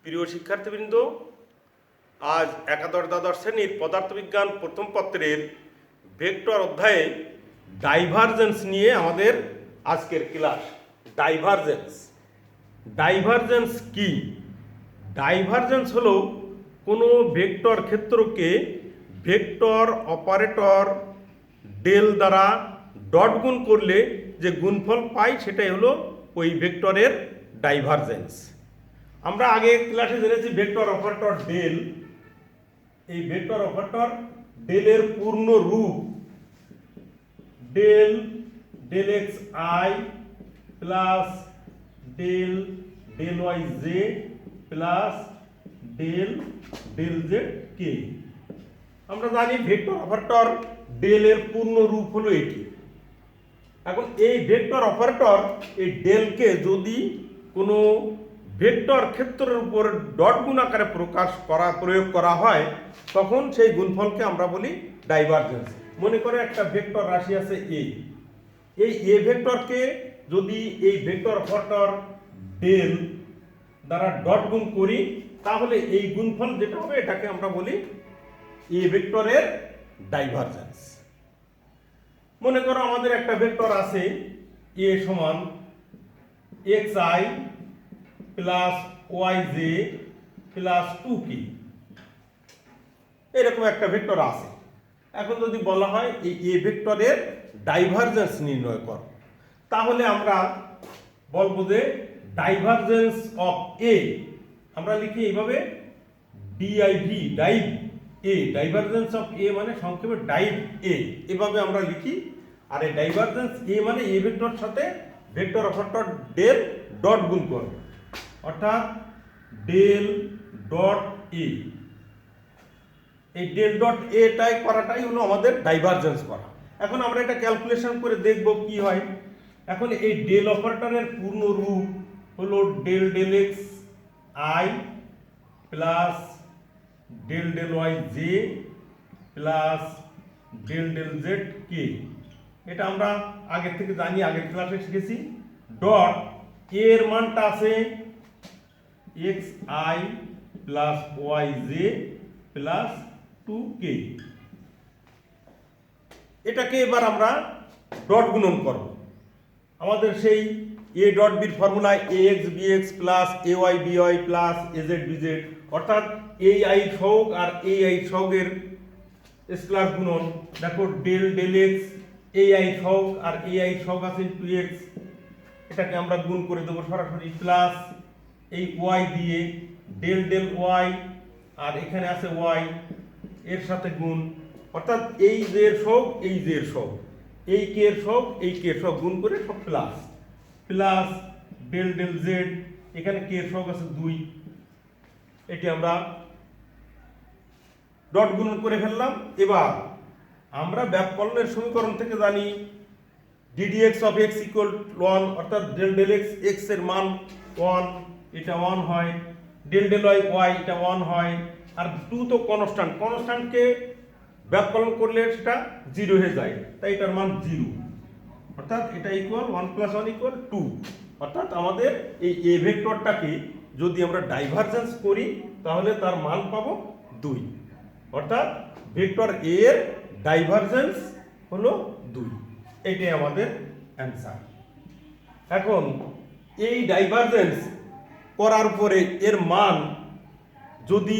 প্রিয় শিক্ষার্থীবৃন্দ, আজ একাদশ দ্বাদশ শ্রেণীর পদার্থবিজ্ঞান প্রথম পত্রের ভেক্টর অধ্যায়ে ডাইভারজেন্স নিয়ে আমাদের আজকের ক্লাস। ডাইভারজেন্স কি? ডাইভারজেন্স হলো কোনো ভেক্টর ক্ষেত্রকে ভেক্টর অপারেটর ডেল দ্বারা ডট গুণ করলে যে গুণফল পাই সেটাই হলো ওই ভেক্টরের ডাইভারজেন্স। আমরা আগে ক্লাসে জেনেছি ভেক্টর অপারেটর ডেল। এই ভেক্টর অপারেটর ডেলের পূর্ণ রূপ del del x i plus del del y j plus del del z k. আমরা জানি ভেক্টর অপারেটর ডেলের পূর্ণ রূপ হলো এটি। এখন এই ভেক্টর অপারেটর এই ডেলকে যদি কোনো ভেক্টর ক্ষেত্রের উপর ডট গুণ আকারে প্রয়োগ করা হয় তখন সেই গুণফলকে আমরা বলি ডাইভারজেন্স। মনে করে একটা ভেক্টর রাশি আছে এই এ ভেক্টরকে যদি এই ভেক্টর অপারেটর ডেল দ্বারা ডট গুণ করি তাহলে এই গুণফল যেটা হবে এটাকে আমরা বলি এ ভেক্টরের ডাইভারজেন্স। মনে করো আমাদের একটা ভেক্টর আছে এ সমান x i plus y j plus 2k, এরকম একটা ভেক্টর আছে। এখন যদি বলা হয় এই এ ভেক্টরের ডাইভারজেন্স নির্ণয় কর, তাহলে আমরা বলবো যে ডাইভারজেন্স অফ এ আমরা লিখি এইভাবে DIV, div A. Divergence of A মানে সংক্ষেপে ডাইভ এ, এভাবে আমরা লিখি। আর এই ডাইভারজেন্স এ মানে এ ভেক্টর সাথে ভেক্টর অপারেটর ডেল ডট গুণ করবে, অর্থাৎ ডেল ডট এ। এই ডেল ডট এটাই করাটাই হলো আমাদের ডাইভারজেন্স করা। এখন আমরা এটা ক্যালকুলেশন করে দেখব কি হয়। এখন এই ডেল অপারেটরের পূর্ণ রূপ হলো del del x i plus del del y j plus del del z k. এটা আমরা আগে থেকে জানি, আগের ক্লাসে শিখেছি। ডট এর মানটা আছে x i plus y j plus 2k। এটাকে এবার আমরা ডট গুণন করব। আমাদের সেই এ ডট বির formula A x B x plus A y B y plus A z B z, অর্থাৎ এই আই সহগ আর এই আই সহগের স্কয়ার গুণন। দেখো ডেল ডেল এক্স এই আই সহগ আর এই আই সহগ আছে 2x, এটাকে আমরা গুণ করে দেবো সরাসরি, প্লাস এই ওয়াই দিয়ে ডেল ডেল ওয়াই আর এখানে আছে ওয়াই এর সাথে গুণ, অর্থাৎ এই যে এর সহগ এই যে এর সহগ, এই কে এর সহগ এই কে এর সহগ গুণ করে সব plus plus del del z, এখানে কে এর সহগ আছে 2, এটি আমরা ডট গুণন করে ফেললাম। এবার আমরা ব্যাককলনের সমীকরণ থেকে জানি ddx অফ x ইকুয়াল 1, অর্থাৎ ডেল ডেল এক্স এক্স এর মান 1, এটা 1 হয়, ডেল ডেল ওয়াই ওয়াই এটা 1 হয়, আর 2 তো কনস্ট্যান্ট, কনস্ট্যান্টকে ব্যাককলন করলে সেটা 0 হয়ে যায়, তাই এটার মান 0, অর্থাৎ এটা ইকুয়াল 1 + 1 = 2। অর্থাৎ আমাদের এই এ ভেক্টরটাকে যদি আমরা ডাইভারজেন্স করি তাহলে তার মান পাবো 2, অর্থাৎ ভেক্টর এ এর ডাইভারজেন্স হলো 2। এটাই আমাদের অ্যান্সার। এখন এই ডাইভারজেন্স করার পরে এর মান যদি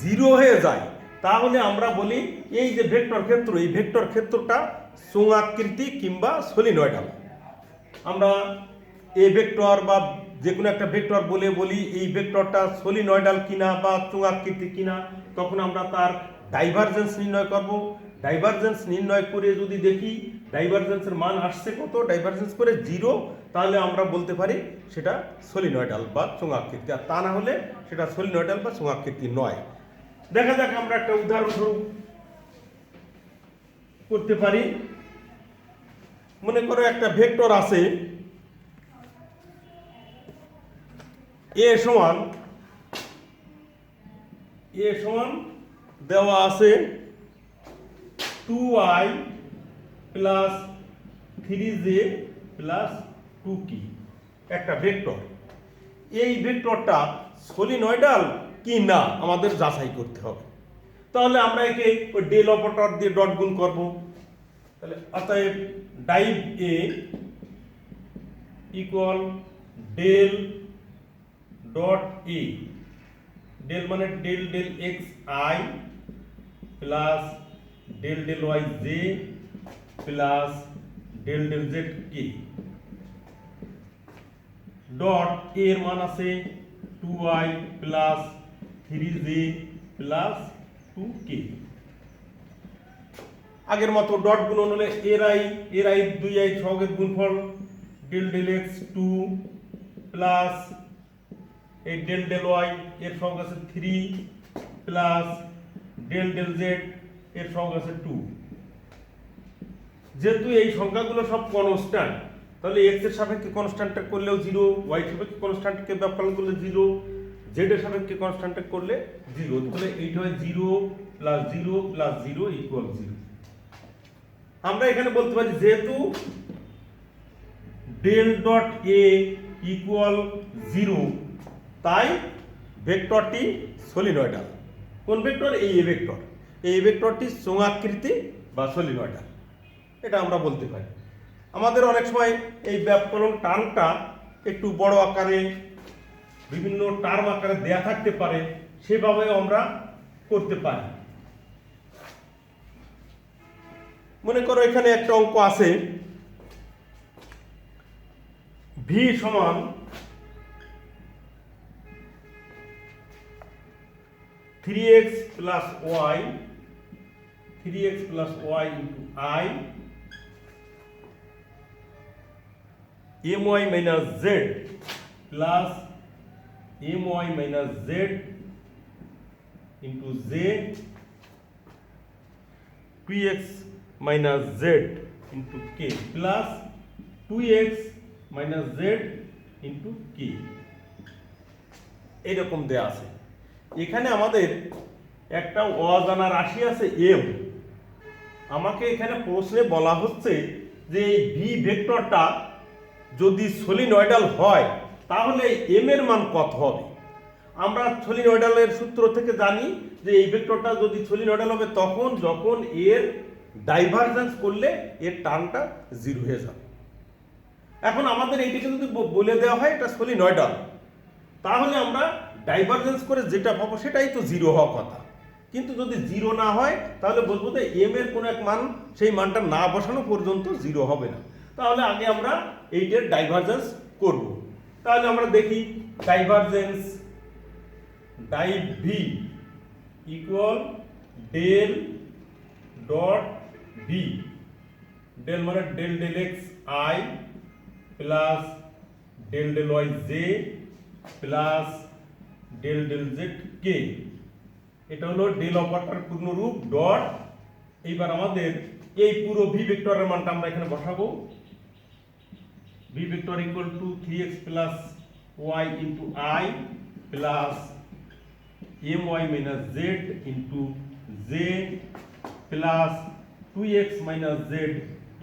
0 হয়ে যায় তাহলে আমরা বলি এই যে ভেক্টর ক্ষেত্র, এই ভেক্টর ক্ষেত্রটা চোঙাকৃতি কিংবা সলিনয়েডাল। আমরা এ ভেক্টর বা যে কোনো একটা ভেক্টর বলে বলি এই ভেক্টরটা সলিনয়েডাল কিনা বা চোঙাকৃতি কিনা, তখন আমরা তার ডাইভারজেন্স নির্ণয় করব। ডাইভারজেন্স নির্ণয় করে যদি দেখি ডাইভারজেন্সের মান আসছে কত, ডাইভারজেন্স করে 0, তাহলে আমরা বলতে পারি সেটা সলিনয়েডাল বা চোঙাকৃতি, আর তা না হলে সেটা সলিনয়েডাল বা চোঙাকৃতি নয়। দেখা যাক আমরা একটা উদাহরণস্বরূপ করতে পারি। মনে করো একটা ভেক্টর আছে এ সমান দেওয়া আছে 2i plus 3j plus 2k, একটা ভেক্টর। এই ভেক্টরটা সলিনয়েডাল কি না আমাদের যাচাই করতে হবে। তাহলে আমরা একে ওই ডেল অপারেটর দিয়ে ডট গুণ করব। তাহলে অতএব div A equal del dot A, del মানে del del x i plus del del y j plus del del z k, dot A এর মান আছে 2i plus 3j plus 2k। আগের মতো ডট গুণন হলে এর আই 2i সহগের গুণফল ডেল ডেল এক্স 2 প্লাস এই ডেল ডেল ওয়াই এর সহগ আছে 3 প্লাস ডেল ডেল জেড এর সহগ আছে 2। যেহেতু এই সংখ্যাগুলো সব কনস্ট্যান্ট, তাহলে এক্স এর সাপেক্ষে কনস্ট্যান্টটা করলেও 0, ওয়াই সাপেক্ষে কনস্ট্যান্টকে ব্যবকলন করলে 0, জেড এর সাপেক্ষে কনস্ট্যান্টটা করলে 0। তাহলে এইটা হয় 0 প্লাস 0 প্লাস 0 ইকুয়াল 0। আমরা এখানে বলতে পারি যেহেতু ডেল ডট এ ইকুয়াল 0, তাই ভেক্টরটি সলিনয়েডাল। কোন ভেক্টর? এই এ ভেক্টর। এই ভেক্টরটি চোঙাকৃতি বা সলিনয়েডাল, এটা আমরা বলতে পারি। আমাদের অনেক সময় এই ব্যবকলন টার্মটা একটু বড় আকারে বিভিন্ন টার্ম আকারে দেয়া থাকতে পারে, সেভাবে আমরা করতে পারি। মনে করো এখানে একটা অঙ্ক আছে v সমান 3x plus y into I my minus z plus my minus z into j 2x minus z into k plus 2x minus z into k, এরকম দেয়া আছে। এখানে আমাদের একটা অজানা রাশি আছে m। আমাকে এখানে প্রশ্নে বলা হচ্ছে যে এই v ভেক্টরটা যদি সলিনয়েডাল হয় তাহলে m এর মান কত হবে। আমরা সলিনয়েডালের সূত্র থেকে জানি যে এই ভেক্টরটা যদি সলিনয়েডাল হবে তখন যখন এর ডাইভারজেন্স করলে এর টার্মটা 0 হয়ে যাবে। এখন আমাদের এইটাকে যদি বলে দেওয়া হয় এটা সলিনয়েডাল, তাহলে আমরা ডাইভারজেন্স করে যেটা পাবো সেটাই তো 0 হওয়ার কথা। কিন্তু যদি 0 না হয় তাহলে বলবো যে m এর কোনো এক মান সেই মানটা না বসানো পর্যন্ত 0 হবে না। তাহলে আগে আমরা এইটার ডাইভারজেন্স করব। তাহলে আমরা দেখি divergence div V equal del dot V, del মানে del del x i plus del del y j plus del del z k. এটা হলো ডেল অপারেটর পূর্ণরূপ ডট। এইবার আমাদের এই পুরো ভি ভেক্টরের মানটা আমরা এখানে বসাবো। V vector equal to 3x plus y into i plus my minus z into j plus 2x minus z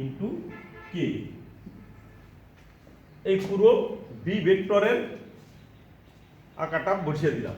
into k। এই পুরো ভি ভেক্টরের আকারটা বসিয়ে দিলাম।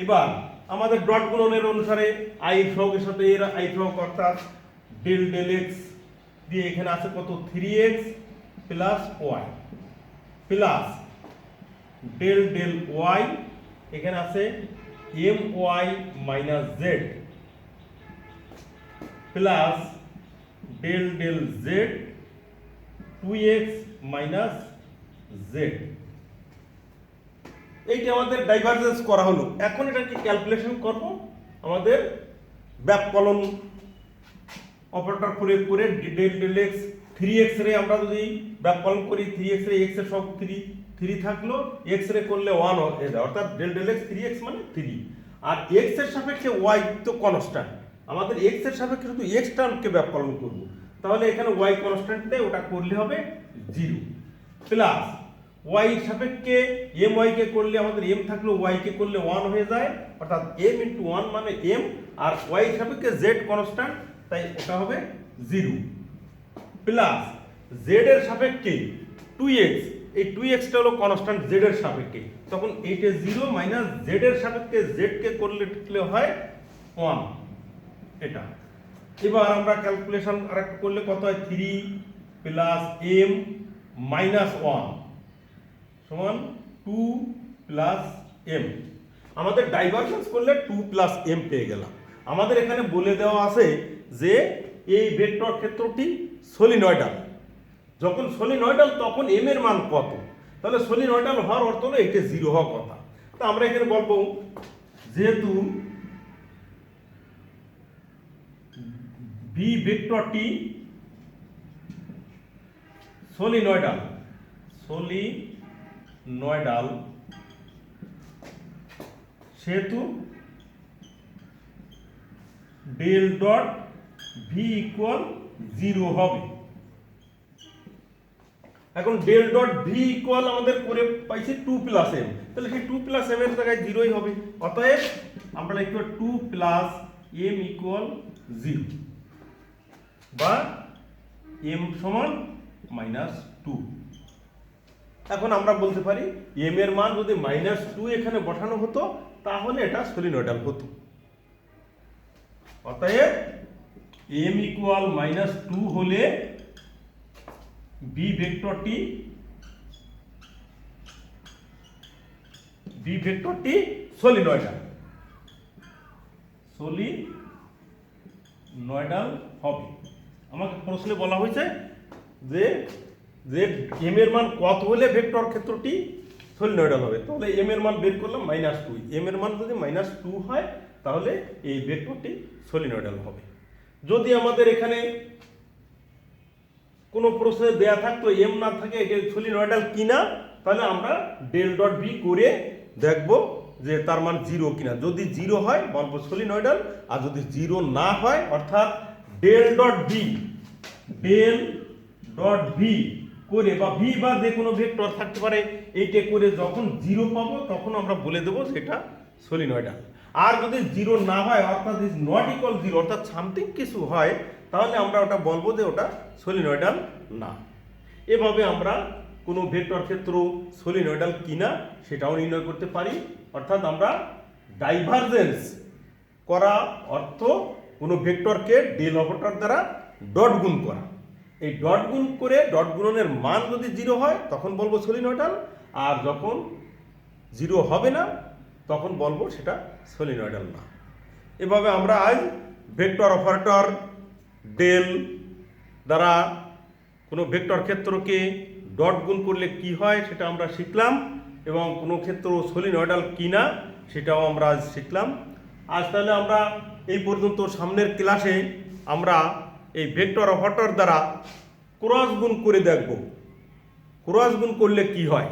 এবার আমাদের ডট গুণনের অনুসারে i সহগের সাথে এর i সহগ অর্থাৎ ডেল ডেল x দিয়ে এখানে আছে কত 3x plus y plus del del y এখানে আছে my minus z plus del del z 2x minus z। এইটা আমাদের ডাইভারজেন্স করা হলো। এখন এটাকে ক্যালকুলেশন করব। আমাদের ব্যবকলন অপারেটর প্রয়োগ করে ডেল ডেল x 3x রে আমরা যদি ব্যবকলন করি 3x রে x এর সব 3 থাকলো, x রে করলে 1 হয়ে যায়, অর্থাৎ ডেল ডেল x 3x মানে 3। আর x এর সাপেক্ষে y তো কনস্ট্যান্ট, আমাদের x এর সাপেক্ষে শুধু x টার্মকে ব্যবকলন করব। তাহলে এখানে y কনস্ট্যান্টে ওটা করলে হবে 0 প্লাস y এর সাপেক্ষে my কে করলে আমাদের m থাকলো, y কে করলে 1 হয়ে যায়, অর্থাৎ m * 1 মানে m, আর y এর সাপেক্ষে z কনস্ট্যান্ট, তাই এটা হবে 0 প্লাস z এর সাপেক্ষে 2x, এই 2x-টা হলো কনস্ট্যান্ট z এর সাপেক্ষে, তখন এইটা 0 মাইনাস z এর সাপেক্ষে z কে করলে হয় 1 এটা। এবার আমরা ক্যালকুলেশন আরেকটু করলে কত হয়, 3 প্লাস m মাইনাস 1 সমান 2 প্লাস m। আমাদের ডাইভারজেন্স করলে 2 প্লাস m পেয়ে গেলাম। আমাদের এখানে বলে দেওয়া আছে যে এই ভেক্টর ক্ষেত্রটি সলিনয়েডাল। যখন সলিনয়েডাল তখন m এর মান কত, তাহলে সলিনয়েডাল হওয়ার অর্থ হলো এটা 0 হওয়ার কথা। তো আমরা এখানে বলবো যেহেতু b ভেক্টরটি সলিনয়েডাল সেহেতু ডেল ডট ভি ইকুয়াল 0 হবে। এখন ডেল ডট ভি ইকুয়াল আমাদের করে পাইছি 2 প্লাস এম, তাহলে সেই 2 প্লাস এম এর জায়গায় 0ই হবে। অতএব আমরা লিখব 2 প্লাস এম ইকুয়াল 0 বা এম সমান -2। এখন আমরা বলতে পারি এম এর মান যদি -2 এখানে বসানো হতো তাহলে এটা সলিনয়েডাল হতো। অতএব m ইকুয়াল -2 হলে b ভেক্টরটি সলিনয়েডাল হবে। আমাকে প্রশ্নে বলা হয়েছে যে m এর মান কত হলে ভেক্টর ক্ষেত্রটি সলিনয়েডাল হবে, তাহলে m এর মান বের করলাম -2। m এর মান যদি -2 হয় তাহলে এই ভেক্টরটি সলিনয়েডাল হবে। যদি আমাদের এখানে কোনো প্রশ্নে দেয়া থাকতো m না থাকে এটা সলিনয়েডাল কিনা, তাহলে আমরা ডেল ডট ভি করে দেখব যে তার মান 0 কিনা। যদি 0 হয় বলবো সলিনয়েডাল, আর যদি 0 না হয় অর্থাৎ ডেল ডট ভি করে বা ভি বা যে কোনো ভেক্টর থাকতে পারে এইটা করে যখন 0 পাবো তখন আমরা বলে দেবো সেটা সলিনয়েডাল। আর যদি 0 না হয় অর্থাৎ ইজ নট ইকুয়াল 0 অর্থাৎ সামথিং কিছু হয় তাহলে আমরা ওটা বলবো যে ওটা সলিনয়েডাল না। এভাবে আমরা কোনো ভেক্টর ক্ষেত্র সলিনয়েডাল কিনা সেটাও নির্ণয় করতে পারি। অর্থাৎ আমরা ডাইভারজেন্স করা অর্থ কোনো ভেক্টরকে ডেল অপারেটর দ্বারা ডট গুণ করা। এই ডট গুণ করে ডট গুণনের মান যদি 0 হয় তখন বলবো সলিনয়েডাল, আর যখন 0 হবে না তখন বলবো সেটা সলিনয়েডাল না। এভাবে আমরা আজ ভেক্টর অপারেটর ডেল দ্বারা কোনো ভেক্টর ক্ষেত্রকে ডট গুণ করলে কি হয় সেটা আমরা শিখলাম, এবং কোনো ক্ষেত্র সলিনয়েডাল কিনা সেটাও আমরা আজ শিখলাম। আজ তাহলে আমরা এই পর্যন্ত। সামনের ক্লাসে আমরা এই ভেক্টর অপারেটর দ্বারা ক্রস গুণ করে দেখব ক্রস গুণ করলে কি হয়।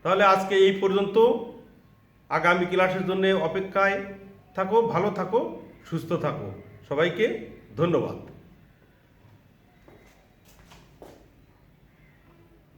তাহলে আজকে এই পর্যন্ত। আগামী ক্লাসের জন্য অপেক্ষায় থাকো। ভালো থাকো, সুস্থ থাকো। সবাইকে ধন্যবাদ।